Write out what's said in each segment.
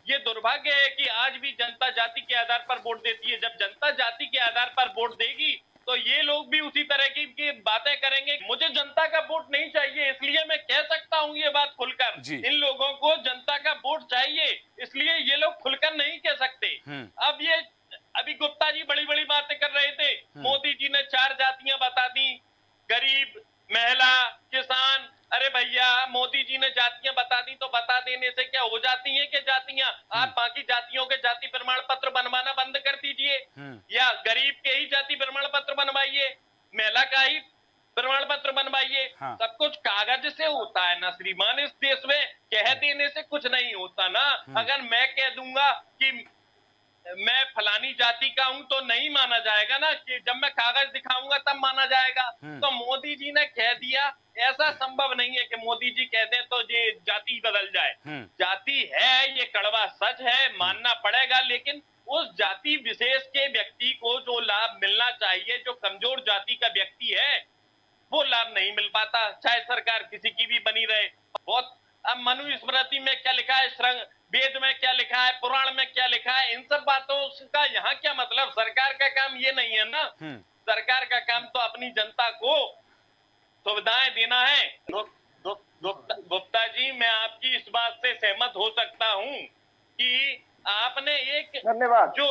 ये दुर्भाग्य है कि आज भी जनता जाति के आधार पर वोट देती है। जब जनता जाति के आधार पर वोट देगी तो ये लोग भी उसी तरह की बातें करेंगे। मुझे जनता का वोट नहीं चाहिए, इसलिए मैं कह सकता हूं ये बात खुलकर। इन लोगों को जनता का वोट चाहिए, इसलिए ये लोग खुलकर नहीं कह सकते। अब ये अभी गुप्ता जी बड़ी बड़ी बातें कर रहे थे। मोदी जी ने 4 जातियां बता दी, गरीब, महिला, किसान। अरे भैया, मोदी जी ने जातियां बता दी तो बता देने से क्या हो जाती हैं क्या जातियां? आप बाकी जातियों के जाति प्रमाण पत्र बनवाना बंद कर दीजिए, या गरीब के ही जाति प्रमाण पत्र बनवाइए, महिला का ही प्रमाण पत्र बनवाइए। सब कुछ कागज से होता है ना श्रीमान इस देश में, कह देने से कुछ नहीं होता ना। अगर मैं कह दूंगा कि मैं फलानी जाति का हूं तो नहीं माना जाएगा ना, कि जब मैं कागज दिखाऊंगा तब माना जाएगा। तो मोदी जी ने कह दिया, ऐसा संभव नहीं है कि मोदी जी कह दें तो ये जाति बदल जाए। जाति है, ये कड़वा सच है, मानना पड़ेगा, लेकिन उस जाति विशेष के व्यक्ति को जो लाभ मिलना चाहिए, जो कमजोर जाति का व्यक्ति है, वो लाभ नहीं मिल पाता, चाहे सरकार किसी की भी बनी रहे। बहुत अब मनुस्मृति में क्या लिखा है, श्रृंग वेद में क्या लिखा है, पुराण में क्या लिखा है, इन सब बातों का यहाँ क्या मतलब? सरकार का काम ये नहीं है ना। सरकार का काम तो अपनी जनता को सुविधाएं देना है। गुप्ता जी, मैं आपकी इस बात से सहमत हो सकता हूं कि आपने एक जो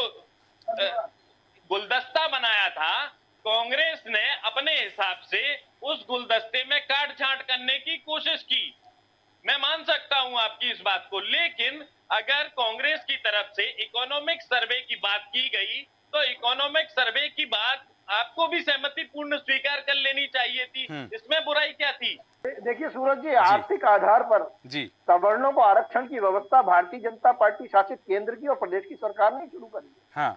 गुलदस्ता बनाया था, कांग्रेस ने अपने हिसाब से उस गुलदस्ते में काट छांट करने की कोशिश की। मैं मान सकता हूं आपकी इस बात को, लेकिन अगर कांग्रेस की तरफ से इकोनॉमिक सर्वे की बात की गई तो इकोनॉमिक सर्वे की बात आपको भी सहमति पूर्ण स्वीकार कर लेनी चाहिए थी। इसमें बुराई क्या थी? देखिए सूरज जी, आर्थिक आधार पर सवर्णों को आरक्षण की व्यवस्था भारतीय जनता पार्टी शासित केंद्र की और प्रदेश की सरकार ने शुरू करी है।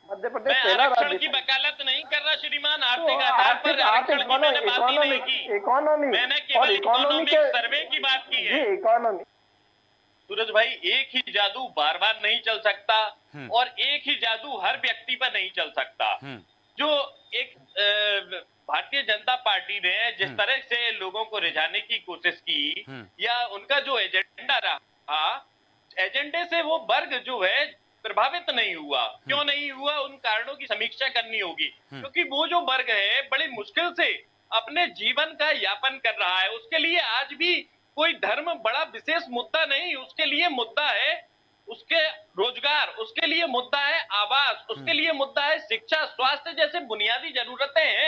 मध्य प्रदेश पहला राज्य की वकालत नहीं कर रहा श्रीमान, आर्थिक आधार पर आरक्षण की मैंने बात ही नहीं की। इकोनॉमी, मैंने केवल इकोनॉमिक सर्वे की बात की है। इकोनॉमी सूरज भाई, एक ही जादू बार बार नहीं चल सकता और एक ही जादू हर व्यक्ति पर नहीं चल सकता। जो एक भारतीय जनता पार्टी ने जिस तरह से लोगों को रिझाने की कोशिश की, या उनका जो एजेंडा रहा, एजेंडे से वो वर्ग जो है प्रभावित नहीं हुआ। क्यों नहीं हुआ? उन कारणों की समीक्षा करनी होगी, क्योंकि वो जो वर्ग है बड़ी मुश्किल से अपने जीवन का यापन कर रहा है। उसके लिए आज भी कोई धर्म बड़ा विशेष मुद्दा नहीं, उसके लिए मुद्दा है उसके रोजगार, उसके लिए मुद्दा है आवास, उसके लिए मुद्दा है शिक्षा, स्वास्थ्य जैसे बुनियादी जरूरतें हैं।